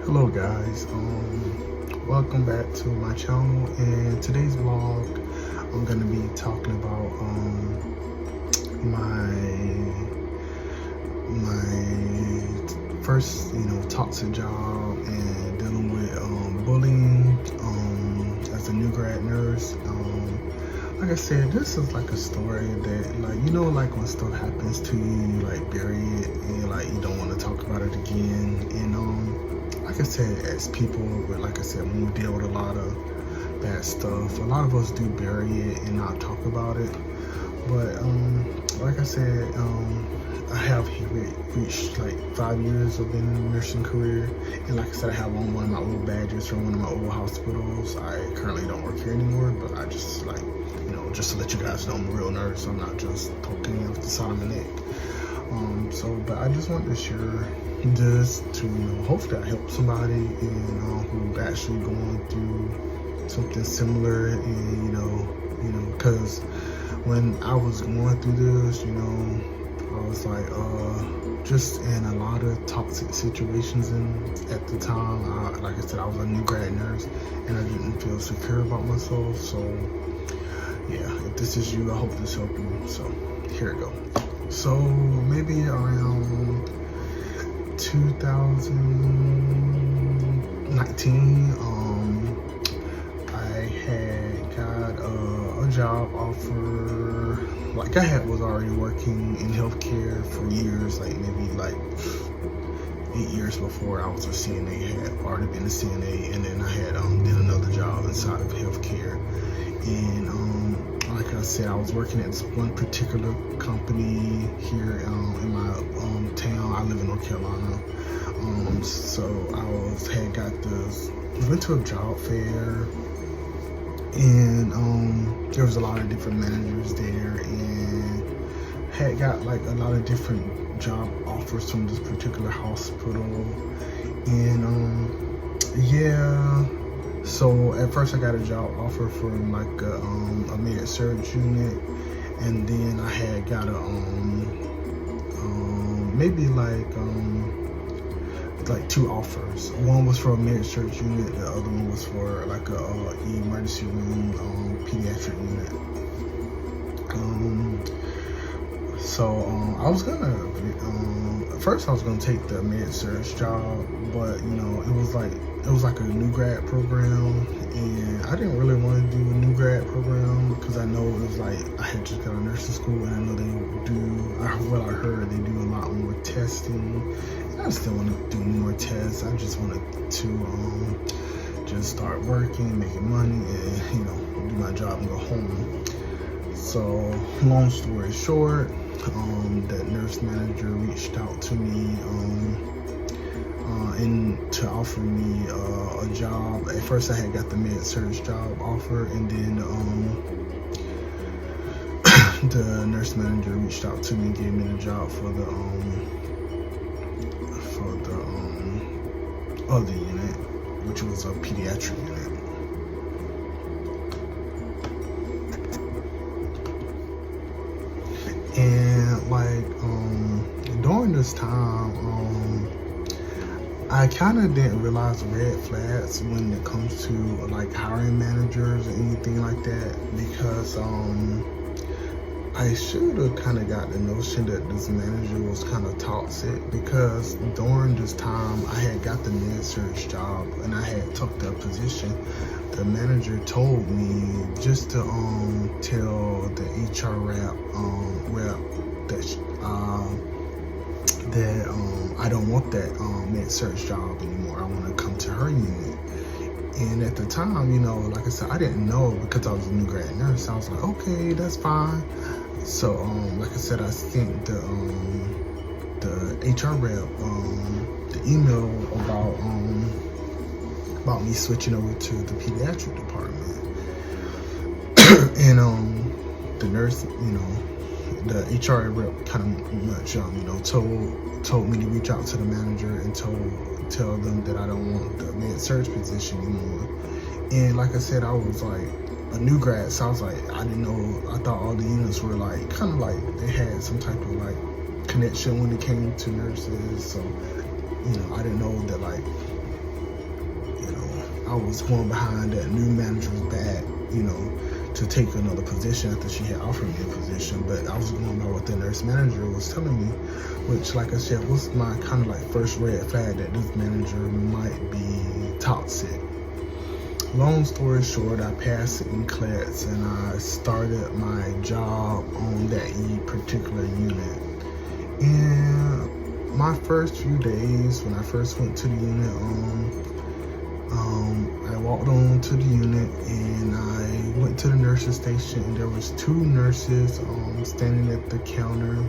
Hello guys, welcome back to my channel. And today's vlog I'm gonna be talking about my first toxic job and dealing with bullying as a new grad nurse. Like I said, this is like a story that, like when stuff happens to you, you like bury it and like you don't want to talk about it again. And like I said, as people, but like I said, when we deal with a lot of bad stuff, a lot of us do bury it and not talk about it. But like I said, I have reached like 5 years of being in a nursing career, and like I said, I have on one of my old badges from one of my old hospitals. I currently don't work here anymore, but I just just to let you guys know, I'm a real nurse. I'm not just talking off the side of my neck. But I just want to share this to hopefully I help somebody who's actually going through something similar, and because when I was going through this, I was like just in a lot of toxic situations, and at the time, like I said, I was a new grad nurse and I didn't feel secure about myself. So yeah, if this is you, I hope this helped you. So here we go. So maybe around 2019, I had got a job offer. Like was already working in healthcare for years, like maybe like 8 years before I was a CNA. Had already been a CNA, and then I had did another job inside of healthcare. And like I said, I was working at this one particular company here in my town. I live in North Carolina. So I had got this, went to a job fair, and there was a lot of different managers there, and had got like a lot of different job offers from this particular hospital. And yeah, so at first I got a job offer from like a med-surg unit, and then I had got a maybe like two offers. One was for a med-surg unit, the other one was for like a emergency room pediatric unit. So I was gonna at first I was gonna take the med-surg job, but it was like a new grad program, and I didn't really want to do a new grad program because I know it was like I had just got a nursing school, and I know they do, what I heard, they do a lot more testing. And I still want to do more tests. I just wanted to just start working, making money, and do my job and go home. So long story short, that nurse manager reached out to me and to offer me a job. At first I had got the med-surg job offer, and then the nurse manager reached out to me and gave me the job for the other unit, which was a pediatric unit. And like during this time, I kind of didn't realize red flags when it comes to like hiring managers or anything like that, because I should have kind of got the notion that this manager was kind of toxic, because during this time I had got the med-surg job and I had took the position. The manager told me just to tell the HR rep that I don't want that med-surg job anymore. I want to come to her unit. And at the time, like I said, I didn't know, because I was a new grad nurse. I was like, okay, that's fine. So like I said, I sent the HR rep the email about me switching over to the pediatric department. And the nurse, the HR rep kind of much told me to reach out to the manager and tell them that I don't want the med-surg position anymore. And like I said, I was like a new grad, so I was like, I didn't know, I thought all the units were like kind of like they had some type of like connection when it came to nurses. So I didn't know that like I was going behind that new manager's back, you know, to take another position after she had offered me a position. But I was going by what the nurse manager was telling me, which, like I said, was my kind of like first red flag that this manager might be toxic. Long story short, I passed in class and I started my job on that particular unit. And my first few days, when I first went to the unit, I walked on to the unit and I went to the nurses station, and there was 2 nurses standing at the counter,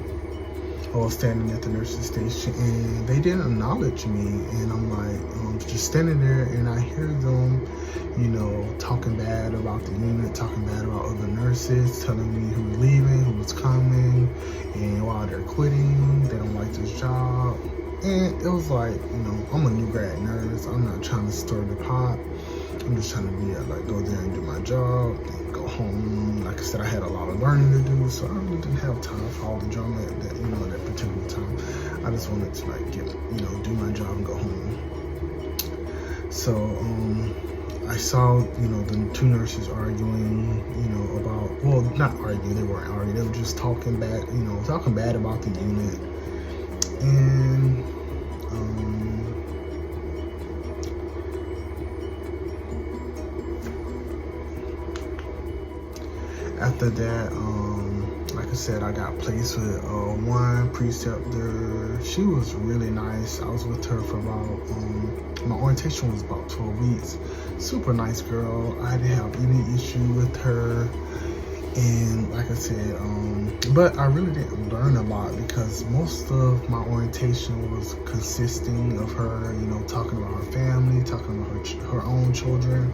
or standing at the nurses station, and they didn't acknowledge me. And I'm like, just standing there, and I hear them, you know, talking bad about the unit, talking bad about other nurses, telling me who's leaving, who's coming, and why they're quitting, they don't like this job. And it was like, you know, I'm a new grad nurse. I'm not trying to stir the pot. I'm just trying to be like, go there and do my job and go home. Like I said, I had a lot of learning to do, so I really didn't have time for all the drama at that, you know, at that particular time. I just wanted to like get, you know, do my job and go home. So I saw, you know, the 2 nurses arguing, you know, about, well, not arguing, they weren't arguing, they were just talking bad, you know, talking bad about the unit. And after that, like I said, I got placed with one preceptor. She was really nice. I was with her for about, my orientation was about 12 weeks. Super nice girl. I didn't have any issue with her. And like I said, but I really didn't learn a lot because most of my orientation was consisting of her, you know, talking about her family, talking about her own children,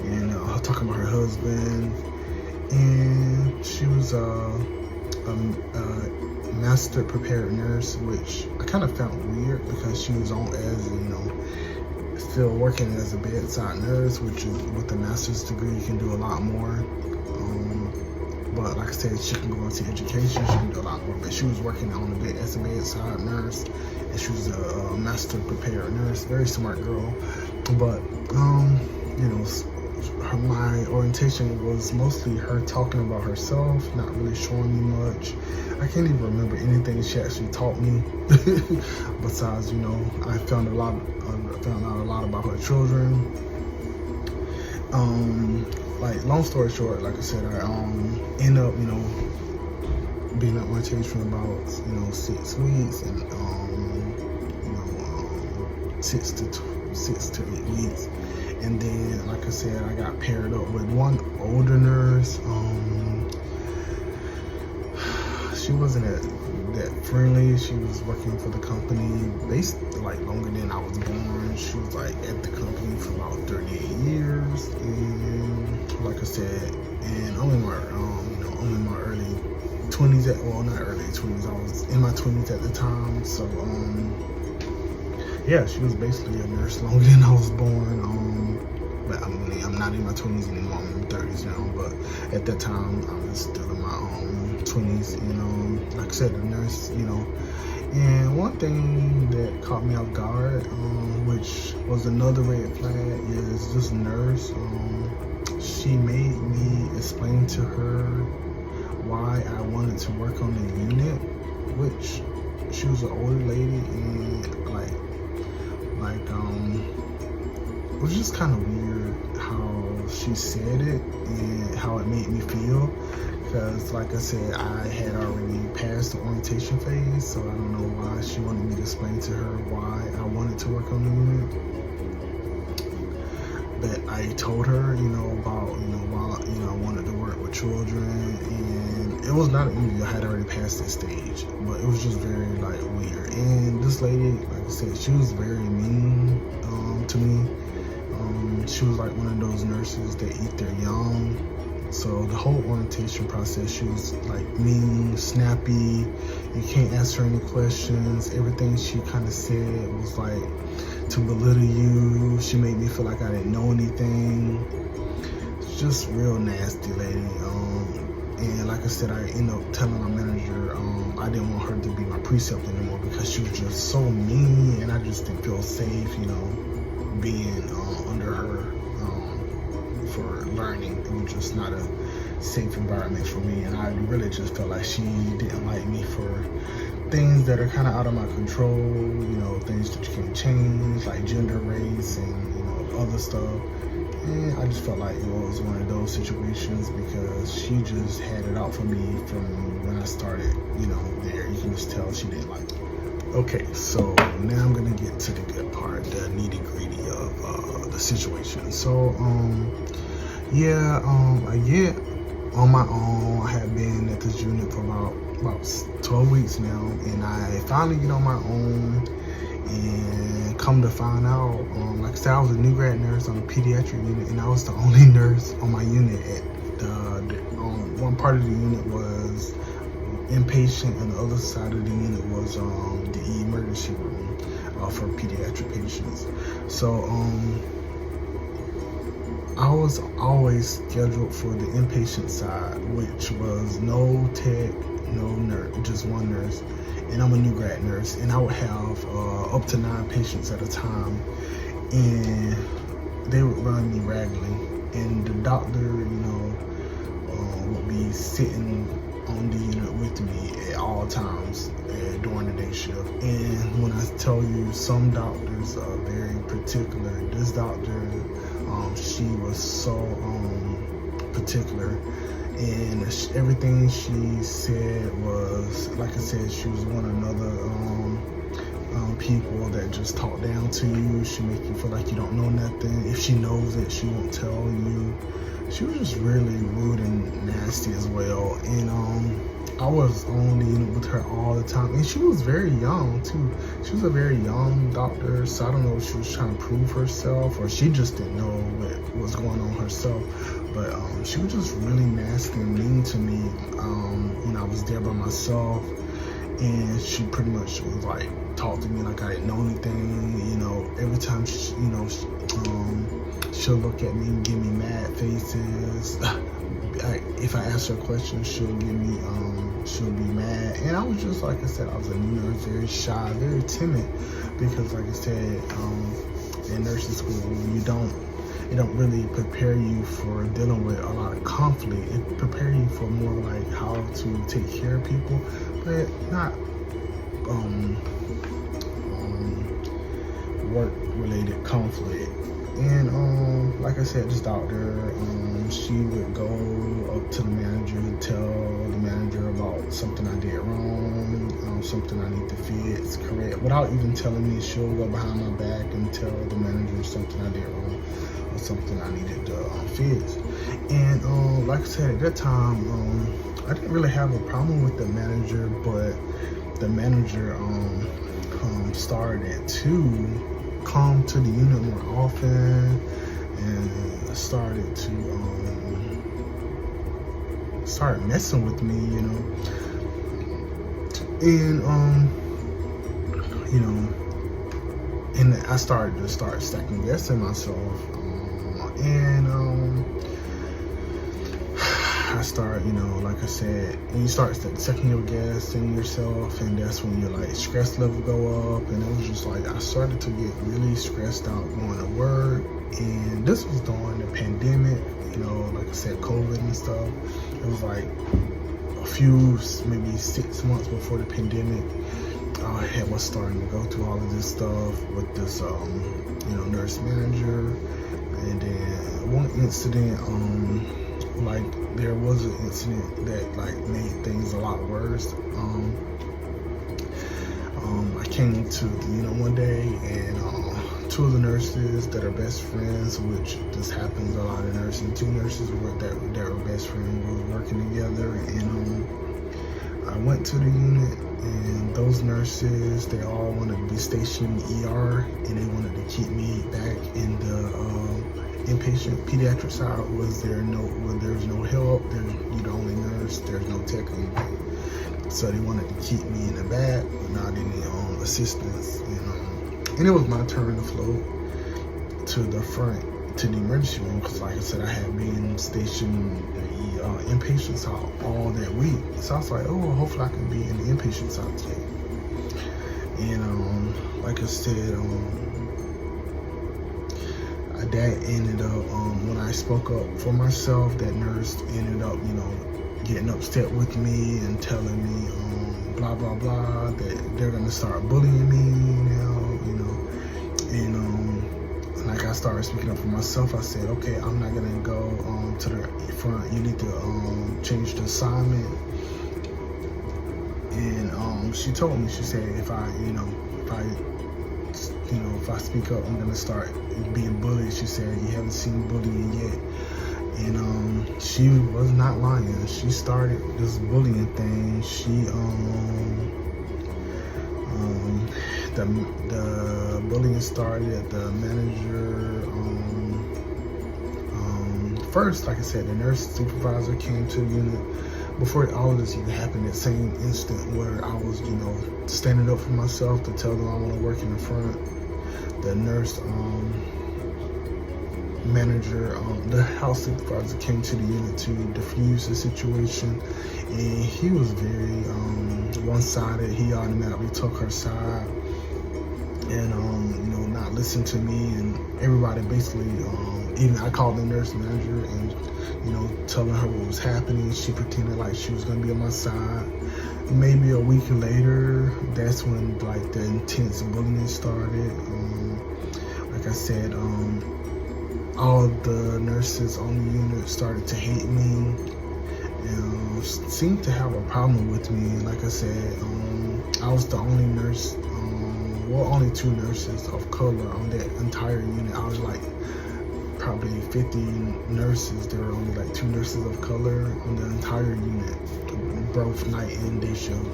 and talking about her husband. And she was a master prepared nurse, which I kind of found weird because she was on as, you know, still working as a bedside nurse, which is with a master's degree, you can do a lot more. But like I said, she can go into education, she can do a lot more. But she was working on the bed as a bedside nurse, and she was a master prepared nurse, very smart girl. But you know, my orientation was mostly her talking about herself, not really showing me much. I can't even remember anything she actually taught me. Besides, you know, I found out a lot about her children. Like, long story short, like I said, I end up, you know, being at orientation for about, you know, 6 weeks, and you know, 6 to 8 weeks. And then, like I said, I got paired up with one older nurse. She wasn't that friendly. She was working for the company basically like longer than I was born. She was like at the company for about 38 years. And like I said, and I'm in my you know, I'm in my early 20s. Well, not early 20s. I was in my 20s at the time. So yeah, she was basically a nurse longer than I was born. But I mean, I'm not in my 20s anymore, I'm in my 30s now, but at that time, I was still in my 20s, you know, like I said, the nurse, you know. And one thing that caught me off guard, which was another red flag, is this nurse, she made me explain to her why I wanted to work on the unit, which she was an older lady, and it was just kind of weird how she said it and how it made me feel, because like I said, I had already passed the orientation phase, so I don't know why she wanted me to explain to her why I wanted to work on the unit. But I told her, you know, about, you know, while, you know, I wanted to work with children, and it was not an interview. I had already passed that stage, but it was just very like weird. And this lady, like I said, she was very mean to me. She was like one of those nurses that eat their young. So the whole orientation process, she was like mean, snappy. You can't ask her any questions. Everything she kind of said was like to belittle you. She made me feel like I didn't know anything. It's just real nasty lady. And like I said, I ended up telling my manager I didn't want her to be my preceptor anymore because she was just so mean, and I just didn't feel safe, you know, being under her for learning. It was just not a safe environment for me, and I really just felt like she didn't like me for things that are kind of out of my control, you know, things that you can't change, like gender, race, and, you know, other stuff. And I just felt like it was one of those situations because she just had it out for me from when I started, you know, there. You can just tell she didn't like it. Okay, so now I'm gonna get to the good part, the nitty-gritty of the situation. So, yeah, I get on my own. I have been at this unit for about 12 weeks now, and I finally get on my own. And come to find out, like I said, I was a new grad nurse on a pediatric unit, and I was the only nurse on my unit. At one part of the unit was inpatient, and the other side of the unit was the emergency room for pediatric patients. So I was always scheduled for the inpatient side, which was no tech, no nurse, just one nurse. And I'm a new grad nurse, and I would have up to 9 patients at a time, and they would run me raggedly. And the doctor, you know, would be sitting on the unit with me at all times during the day shift. And when I tell you, some doctors are very particular. This doctor, she was so particular. And everything she said was, like I said, she was one of another people that just talk down to you. She make you feel like you don't know nothing. If she knows it, she won't tell you. She was just really rude and nasty as well. And I was on the unit with her all the time, and she was very young too. She was a very young doctor, so I don't know if she was trying to prove herself or she just didn't know what was going on herself. But she was just really nasty and mean to me when I was there by myself, and she pretty much was like talk to me like I didn't know anything. You know, every time she, you know, she'll look at me and give me mad faces. If I ask her a question, she'll give me, she'll be mad. And I was just, like I said, I was a new nurse, very shy, very timid, because like I said, in nursing school, it don't really prepare you for dealing with a lot of conflict. It prepares you for more like how to take care of people, but not work-related conflict. And like I said, this doctor, she would go up to the manager and tell the manager about something I did wrong, something I need to fix, correct. Without even telling me, she'll go behind my back and tell the manager something I did wrong or something I needed to fix. And like I said, at that time, I didn't really have a problem with the manager, but the manager started to come to the unit more often and started to start messing with me, you know. And you know, and I started to second guessing myself, and I start, you know, like I said, when you start second your guessing yourself, and that's when your like stress level go up. And it was just like I started to get really stressed out going to work. And this was during the pandemic, you know, like I said, COVID and stuff. It was like a few, maybe 6 months before the pandemic. I was starting to go through all of this stuff with this, you know, nurse manager. And then one incident, like there was an incident that like made things a lot worse. I came to the unit one day, and 2 of the nurses that are best friends, which this happens a lot in nursing, 2 nurses that were best friends were working together. And I went to the unit, and those nurses, they all wanted to be stationed in the ER, and they wanted to keep me back in the inpatient pediatric side. There's no help, you're the only nurse, there's no tech or anything. So they wanted to keep me in the back without any assistance, you know. And it was my turn to float to the front, to the emergency room, because like I said, I had been stationed in the inpatient side all that week. So I was like, oh, well, hopefully I can be in the inpatient side today. And like I said, that ended up, when I spoke up for myself, that nurse ended up, getting upset with me and telling me, blah, blah, blah, that they're going to start bullying me now, and like I started speaking up for myself. I said, okay, I'm not going to go to the front. You need to change the assignment. And she told me, she said, if I speak up, I'm gonna start being bullied. She said, you haven't seen bullying yet. And she was not lying. She started this bullying thing. The bullying started. The manager, first, like I said, the nurse supervisor came to the unit. Before all of this even happened, that same instant where I was, standing up for myself to tell them I want to work in the front, the nurse manager, the house supervisor came to the unit to diffuse the situation, and he was very one-sided. He automatically took her side and not listened to me, and everybody basically, even I called the nurse manager and telling her what was happening. She pretended like she was gonna be on my side. Maybe a week later, that's when like the intense bullying started. Like I said, all the nurses on the unit started to hate me and seemed to have a problem with me. Like I said, I was the only nurse, only 2 nurses of color on that entire unit. I was like probably 50 nurses. There were only like 2 nurses of color on the entire unit, both night and day shift.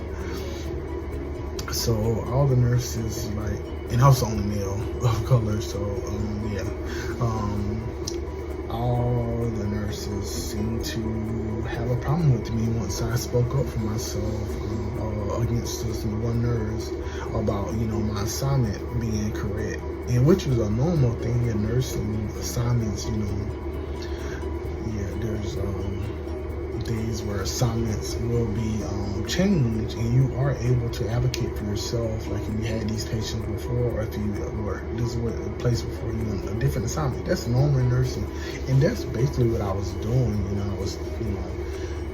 So all the nurses, and I was the only male of color, so all the nurses seemed to have a problem with me once I spoke up for myself against this one nurse about, my assignment being correct. And which was a normal thing in nursing assignments, there's days where assignments will be changed, and you are able to advocate for yourself. Like if you had these patients before, or if you were this was a place before you on a different assignment. That's normal in nursing, and that's basically what I was doing. I was,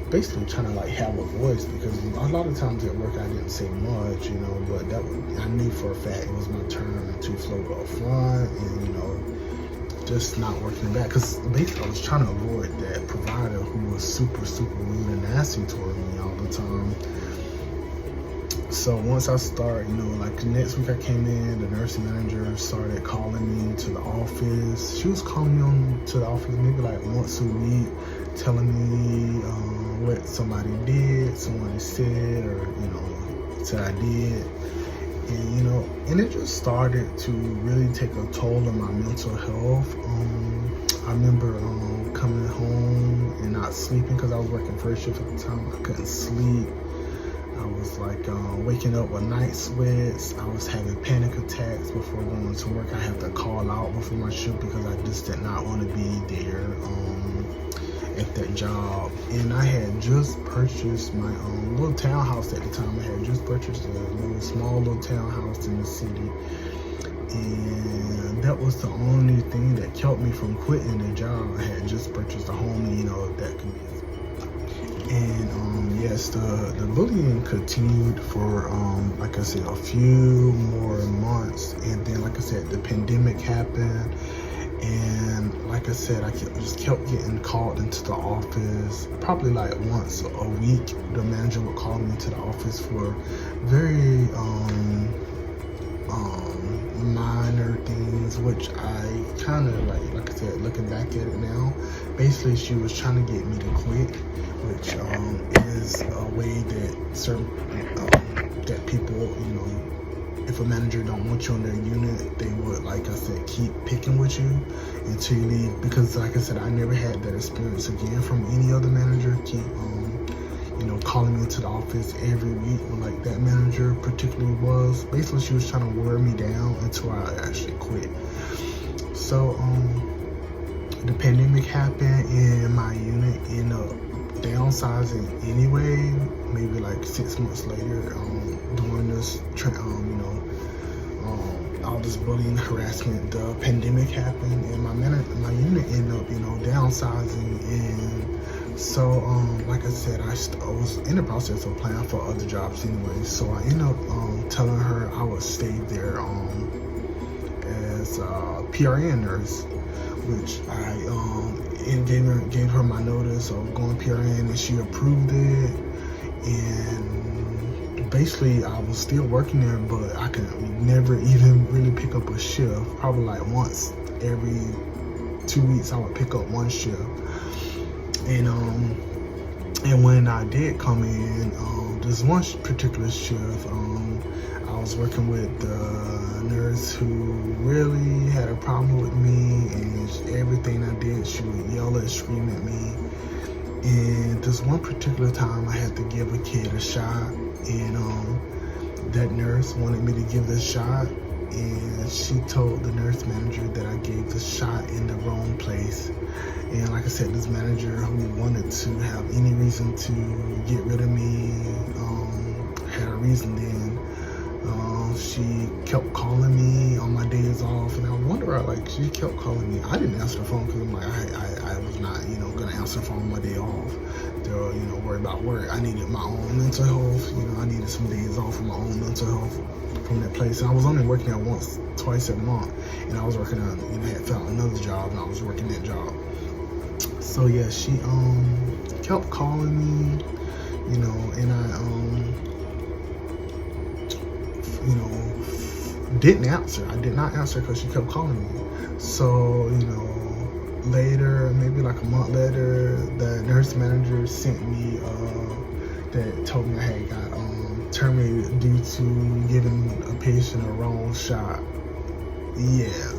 basically trying to have a voice, because a lot of times at work I didn't say much, but I knew for a fact it was my turn to float up front and just not working back, because basically I was trying to avoid that provider who was super rude and nasty toward me all the time. So once I start, like the next week I came in, the nurse manager started calling me to the office. She was calling me to the office maybe like once a week, telling me what somebody did, somebody said, or said I did. And and it just started to really take a toll on my mental health. I remember coming home and not sleeping, because I was working first shift at the time. I couldn't sleep. I was waking up with night sweats. I was having panic attacks before going to work. I had to call out before my shift because I just did not want to be there at that job. And I had just purchased my little townhouse at the time. I had just purchased a small little townhouse in the city, and that was the only thing that kept me from quitting the job. I had just purchased a home, and that could be. And yes, the bullying continued for like I said, a few more months, and then like I said, the pandemic happened. And like I said, I just kept getting called into the office, probably like once a week. The manager would call me to the office for very minor things, which I kind of like I said, looking back at it now, basically she was trying to get me to quit, which is a way that certain that people, if a manager don't want you on their unit, they would, like I said, keep picking with you until you leave. Because like I said, I never had that experience again from any other manager. Keep calling me into the office every week, like that manager particularly was. Basically, she was trying to wear me down until I actually quit. So the pandemic happened, and my unit ended up downsizing anyway, maybe like 6 months later. During this all this bullying, harassment, the pandemic happened, and my unit ended up, downsizing. And so, like I said, I was in the process of applying for other jobs anyway. So I ended up telling her I would stay there as a PRN nurse, which I gave her my notice of going PRN, and she approved it. And basically, I was still working there, but I could never even really pick up a shift. Probably like once every 2 weeks, I would pick up one shift. And when I did come in, this one particular shift, I was working with the nurse who really had a problem with me, and everything I did, she would yell and scream at me. And this one particular time, I had to give a kid a shot, and that nurse wanted me to give the shot, and she told the nurse manager that I gave the shot in the wrong place. And like I said, this manager who wanted to have any reason to get rid of me had a reason then. She kept calling me on my days off, and I wonder, like, she kept calling me. I didn't answer the phone because I'm like, I was not, gonna answer the phone on my day off to, worry about work. I needed my own mental health. I needed some days off for my own mental health from that place. And I was only working there twice a month, and I was working on, had found another job, and I was working that job. So yeah, she kept calling me, and I didn't answer. I did not answer because she kept calling me. So, later, maybe like a month later, the nurse manager sent me that told me I had got terminated due to giving a patient a wrong shot. Yeah.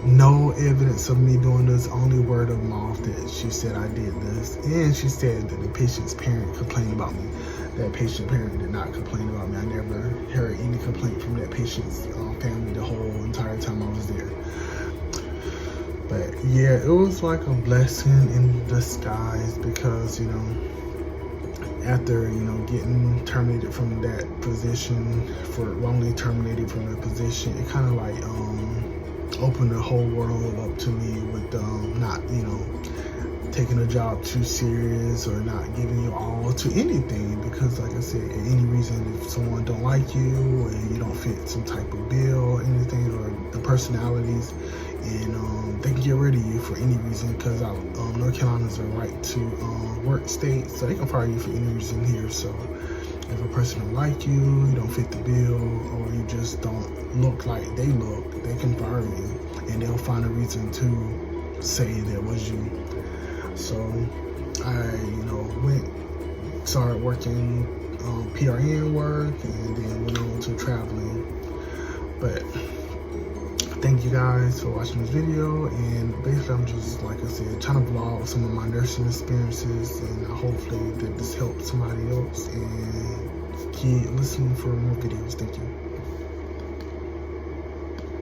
No evidence of me doing this, only word of mouth that she said I did this. And she said that the patient's parent complained about me. That patient parent did not complain about me. I never heard any complaint from that patient's family the whole entire time I was there. But yeah, it was like a blessing in disguise because, after, getting terminated from that position, wrongly terminated from that position, it kind of like opened the whole world up to me with not, taking a job too serious or not giving your all to anything, because like I said, any reason, if someone don't like you or you don't fit some type of bill or anything, or the personalities, and they can get rid of you for any reason, because North Carolina is a right to work state, so they can fire you for any reason here. So if a person don't like you, you don't fit the bill, or you just don't look like they look, they can fire you, and they'll find a reason to say that was you. So I, started working PRN work, and then went on to traveling. But thank you guys for watching this video, and basically I'm just, like I said, trying to vlog some of my nursing experiences, and hopefully that this helps somebody else, and keep listening for more videos. Thank you.